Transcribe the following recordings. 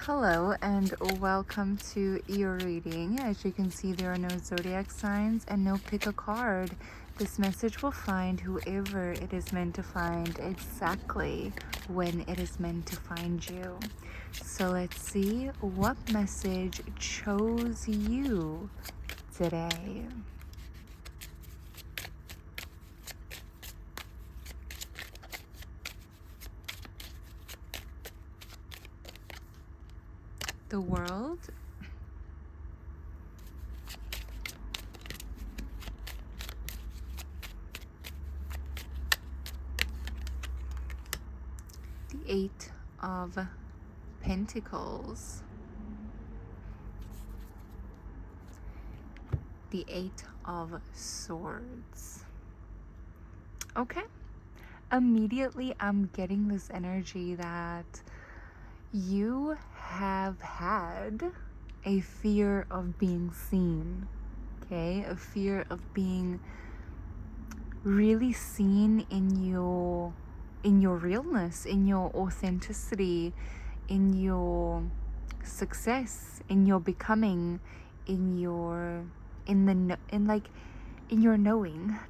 Hello and welcome to your reading. As you can see, there are no zodiac signs and no pick a card. This message will find whoever it is meant to find exactly when it is meant to find you. So let's see what message chose you today. The World, the Eight of Pentacles, the Eight of Swords. Okay, immediately I'm getting this energy that you have had a fear of being seen, okay? A fear of being really seen in your realness, in your authenticity, in your success, in your becoming, in your knowing.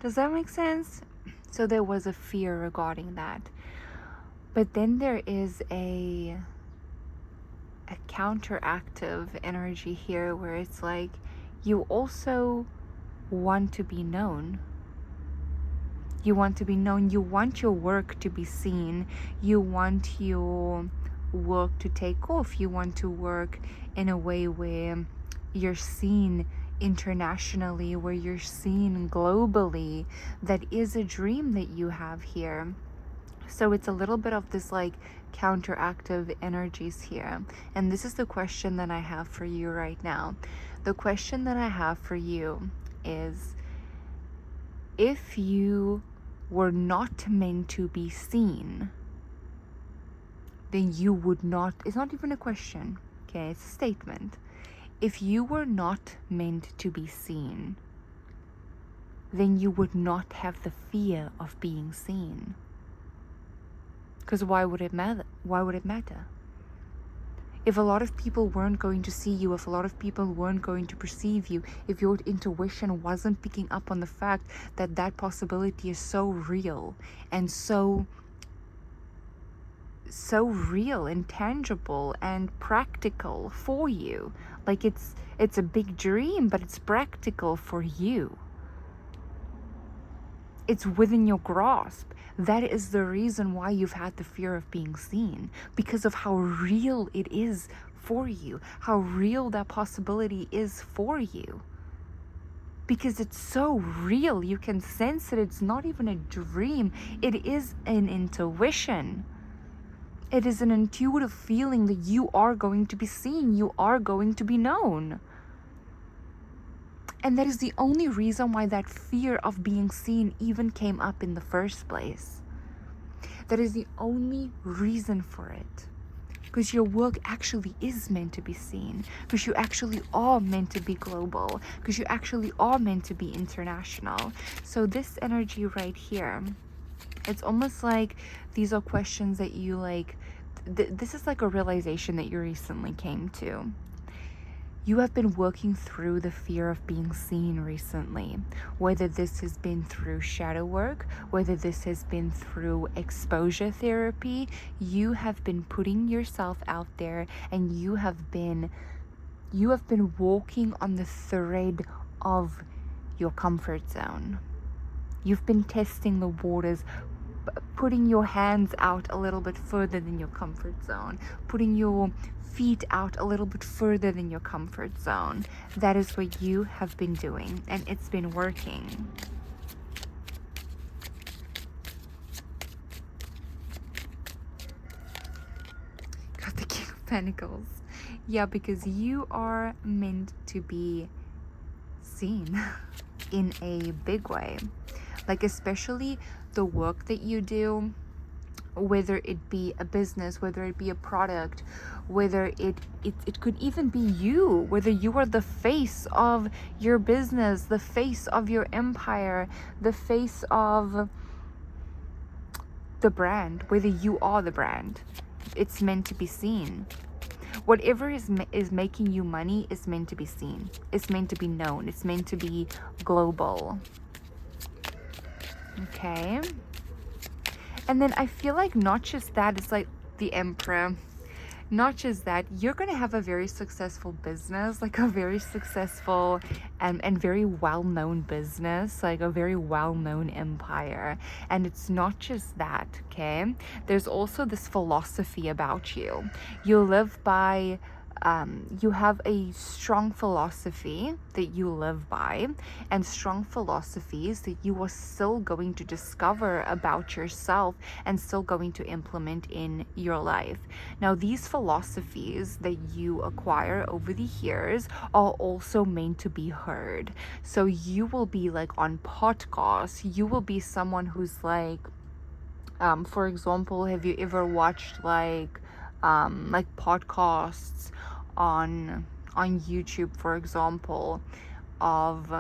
Does that make sense? So there was a fear regarding that. But then there is a counteractive energy here where it's like you also want to be known. You want to be known. You want your work to be seen. You want your work to take off. You want to work in a way where you're seen internationally, where you're seen globally. That is a dream that you have here. So it's a little bit of this like counteractive energies here. And this is the question that I have for you right now. The question that I have for you is, if you were not meant to be seen, then you would not, it's not even a question, okay, it's a statement. If you were not meant to be seen, then you would not have the fear of being seen. Because why would it matter? Why would it matter? If a lot of people weren't going to see you, if a lot of people weren't going to perceive you, if your intuition wasn't picking up on the fact that that possibility is so real and so real and tangible and practical for you, like it's a big dream, but it's practical for you. It's within your grasp. That is the reason why you've had the fear of being seen, because of how real it is for you, how real that possibility is for you. Because it's so real, you can sense it. It's not even a dream. It is an intuition. It is an intuitive feeling that you are going to be seen, you are going to be known. And that is the only reason why that fear of being seen even came up in the first place. That is the only reason for it. Because your work actually is meant to be seen. Because you actually are meant to be global. Because you actually are meant to be international. So this energy right here, it's almost like these are questions that you like, this is like a realization that you recently came to. You have been working through the fear of being seen recently, whether this has been through shadow work, whether this has been through exposure therapy. You have been putting yourself out there, and you have been walking on the thread of your comfort zone. You've been testing the waters, putting your hands out a little bit further than your comfort zone, putting your feet out a little bit further than your comfort zone. That is what you have been doing, and it's been working. Got the King of Pentacles. Yeah, because you are meant to be seen in a big way. Like, especially the work that you do, whether it be a business, whether it be a product, whether it could even be you, whether you are the face of your business, the face of your empire, the face of the brand, whether you are the brand, it's meant to be seen. Whatever is making you money is meant to be seen. It's meant to be known. It's meant to be global. Okay. And then I feel like not just that, it's like the Emperor. Not just that, you're going to have a very successful business, like a very successful and very well-known business, like a very well-known empire. And it's not just that, okay? There's also this philosophy about you. You live by you have a strong philosophy that you live by, and strong philosophies that you are still going to discover about yourself and still going to implement in your life. Now, these philosophies that you acquire over the years are also meant to be heard. So you will be like on podcasts, you will be someone who's like, for example, have you ever watched like podcasts on YouTube, for example, of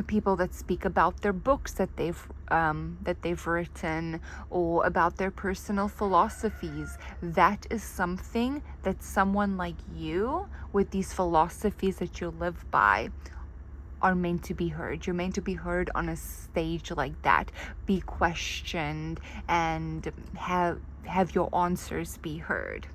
people that speak about their books that they've written, or about their personal philosophies? That is something that someone like you, with these philosophies that you live by, are meant to be heard. You're meant to be heard on a stage like that, be questioned, and have your answers be heard.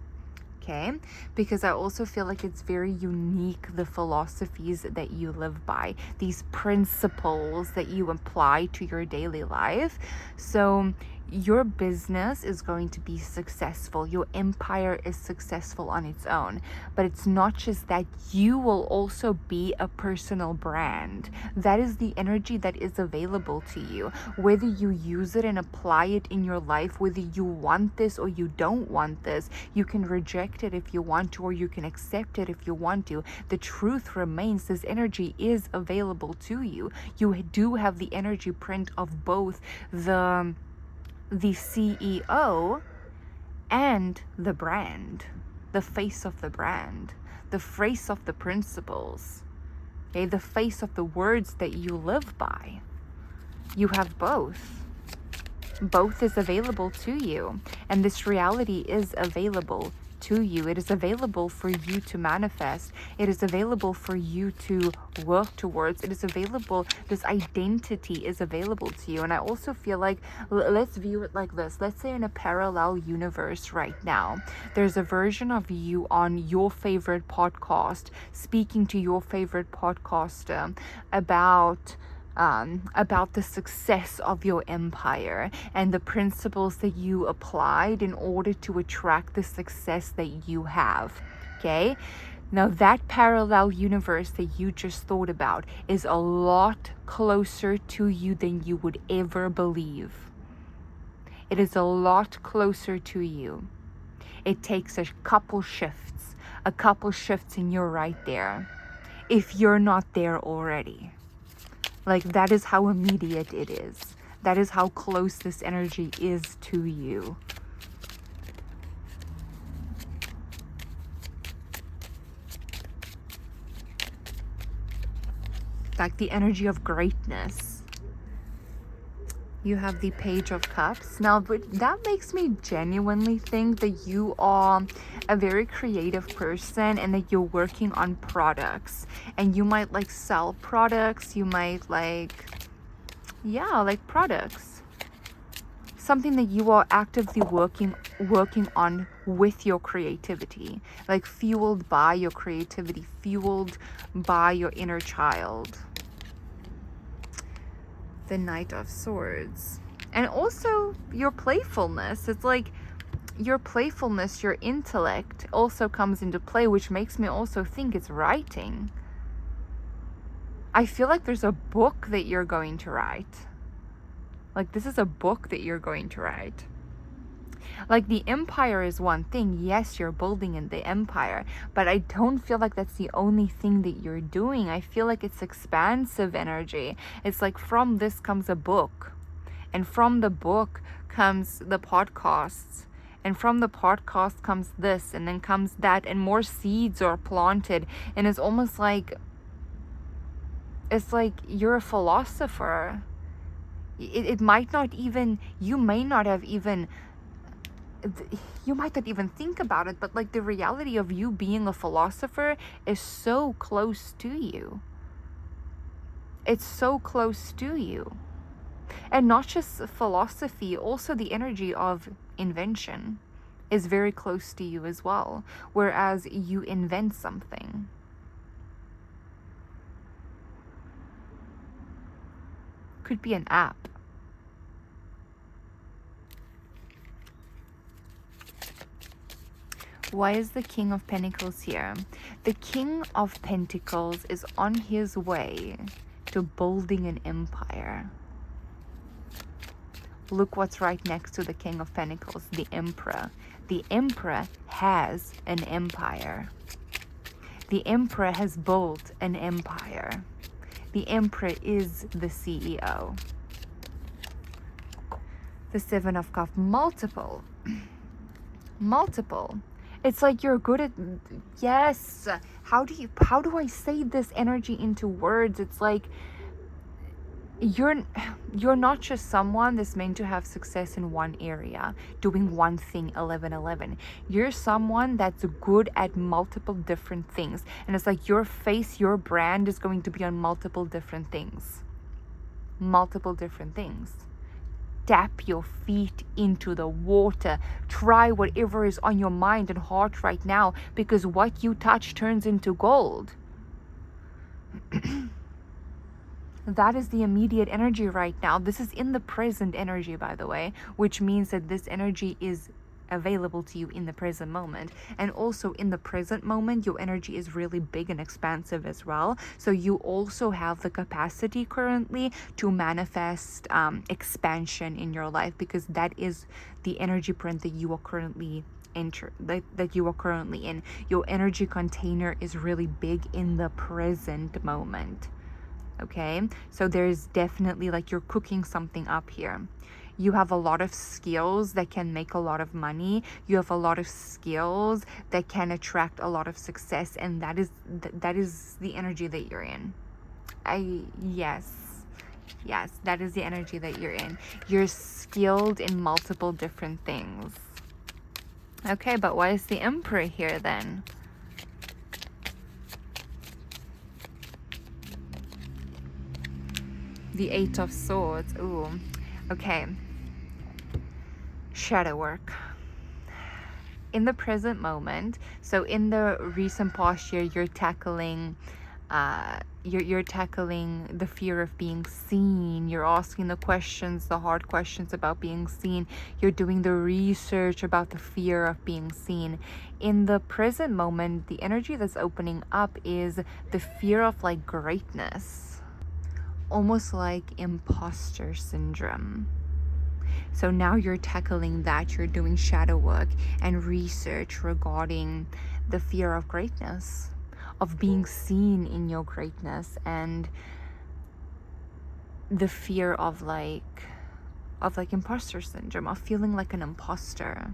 Okay, because I also feel like it's very unique, the philosophies that you live by, these principles that you apply to your daily life. So your business is going to be successful. Your empire is successful on its own. But it's not just that, you will also be a personal brand. That is the energy that is available to you. Whether you use it and apply it in your life, whether you want this or you don't want this, you can reject it if you want to, or you can accept it if you want to. The truth remains, this energy is available to you. You do have the energy print of both the CEO and the brand, the face of the brand, the face of the principles, okay, the face of the words that you live by. You have both. Both is available to you, and this reality is available to you. It is available for you to manifest. It is available for you to work towards. It is available. This identity is available to you. And I also feel like, let's view it like this. Let's say in a parallel universe right now, there's a version of you on your favorite podcast, speaking to your favorite podcaster about the success of your empire and the principles that you applied in order to attract the success that you have. Okay? Now, that parallel universe that you just thought about is a lot closer to you than you would ever believe. It is a lot closer to you. It takes a couple shifts and you're right there, if you're not there already. Like, that is how immediate it is. That is how close this energy is to you. Like the energy of greatness. You have the Page of Cups. Now, but that makes me genuinely think that you are a very creative person and that you're working on products. And you might like sell products. You might like products. Something that you are actively working on with your creativity. Like fueled by your creativity, fueled by your inner child. The Knight of Swords. And also your playfulness. It's like your playfulness, your intellect also comes into play, which makes me also think it's writing. I feel like there's a book that you're going to write. Like, this is a book that you're going to write. Like, the empire is one thing. Yes, you're building in the empire, but I don't feel like that's the only thing that you're doing. I feel like it's expansive energy. It's like from this comes a book, and from the book comes the podcasts, and from the podcast comes this, and then comes that, and more seeds are planted. And it's almost like, it's like you're a philosopher. It might not even, you may not have even you might not even think about it, but like the reality of you being a philosopher is so close to you. It's so close to you. And not just philosophy, also the energy of invention is very close to you as well. Whereas you invent something. Could be an app. Why is the King of Pentacles here? The King of Pentacles is on his way to building an empire. Look what's right next to the King of Pentacles, the Emperor. The Emperor has an empire. The Emperor has built an empire. The Emperor is the CEO. The Seven of Cups, multiple. Multiple. It's like you're good at, yes. How do I say this energy into words? It's like you're not just someone that's meant to have success in one area, doing one thing 11-11. You're someone that's good at multiple different things. And it's like your face, your brand is going to be on multiple different things. Multiple different things. Tap your feet into the water. Try whatever is on your mind and heart right now, because what you touch turns into gold. That is the immediate energy right now. This is in the present energy, by the way, which means that this energy is available to you in the present moment. And also in the present moment, your energy is really big and expansive as well. So you also have the capacity currently to manifest expansion in your life, because that is the energy print that you are currently that you are currently in. Your energy container is really big in the present moment. Okay, so there's definitely like you're cooking something up here. You have a lot of skills that can make a lot of money. You have a lot of skills that can attract a lot of success, and that is the energy that you're in. Yes, that is the energy that you're in. You're skilled in multiple different things. Okay, but why is the Emperor here then? The Eight of Swords. Ooh, okay. Shadow work. In the present moment, so in the recent past year, you're tackling you're tackling the fear of being seen. You're asking the questions, the hard questions about being seen. You're doing the research about the fear of being seen. In the present moment, the energy that's opening up is the fear of like greatness. Almost like imposter syndrome. So now you're tackling that. You're doing shadow work and research regarding the fear of greatness, of being seen in your greatness, and the fear of like imposter syndrome, of feeling like an imposter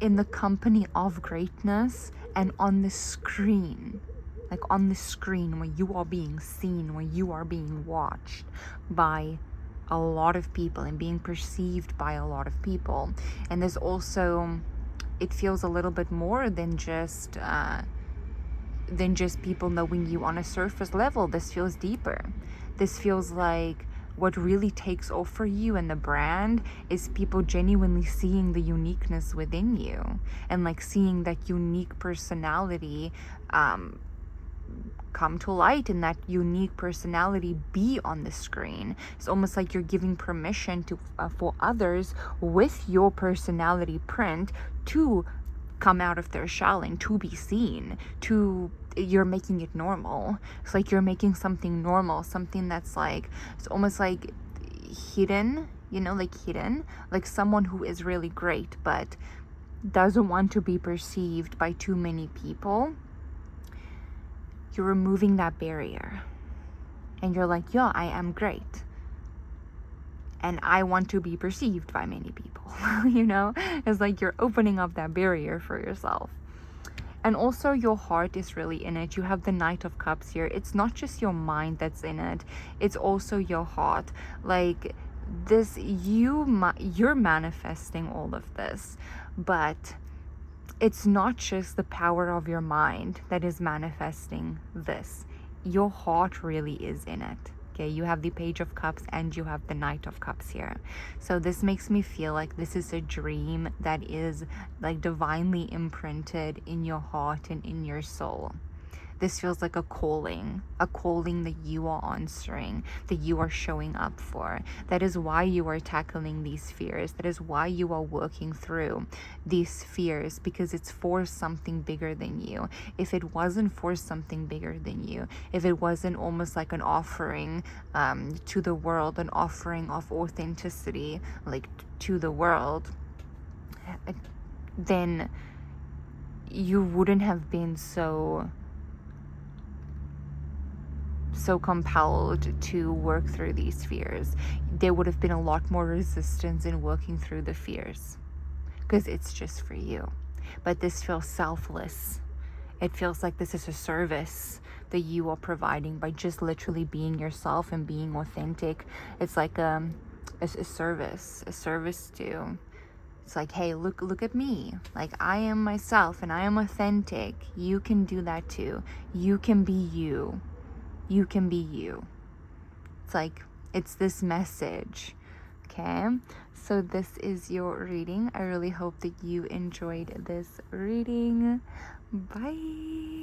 in the company of greatness and on the screen. Like on the screen where you are being seen, where you are being watched by a lot of people and being perceived by a lot of people. And there's also, it feels a little bit more than just people knowing you on a surface level. This feels deeper. This feels like what really takes off for you and the brand is people genuinely seeing the uniqueness within you, and like seeing that unique personality come to light, and that unique personality be on the screen. It's almost like you're giving permission to for others with your personality print to come out of their shell and to be seen. You're making it normal. It's like you're making something normal, something that's like, it's almost like hidden, like someone who is really great but doesn't want to be perceived by too many people. You're removing that barrier. And you're like, yeah, I am great. And I want to be perceived by many people. It's like you're opening up that barrier for yourself. And also your heart is really in it. You have the Knight of Cups here. It's not just your mind that's in it. It's also your heart. Like you're manifesting all of this, but it's not just the power of your mind that is manifesting this. Your heart really is in it. Okay, you have the Page of Cups and you have the Knight of Cups here. So this makes me feel like this is a dream that is like divinely imprinted in your heart and in your soul. This feels like a calling that you are answering, that you are showing up for. That is why you are tackling these fears. That is why you are working through these fears, because it's for something bigger than you. If it wasn't for something bigger than you, if it wasn't almost like an offering to the world, an offering of authenticity, like to the world, then you wouldn't have been so compelled to work through these fears. There would have been a lot more resistance in working through the fears because it's just for you. But this feels selfless. It feels like this is a service that you are providing by just literally being yourself and being authentic. It's like a service to, it's like, hey, look at me. Like, I am myself and I am authentic. You can do that too. You can be you. You can be you. It's like, it's this message. Okay, so this is your reading. I really hope that you enjoyed this reading. Bye.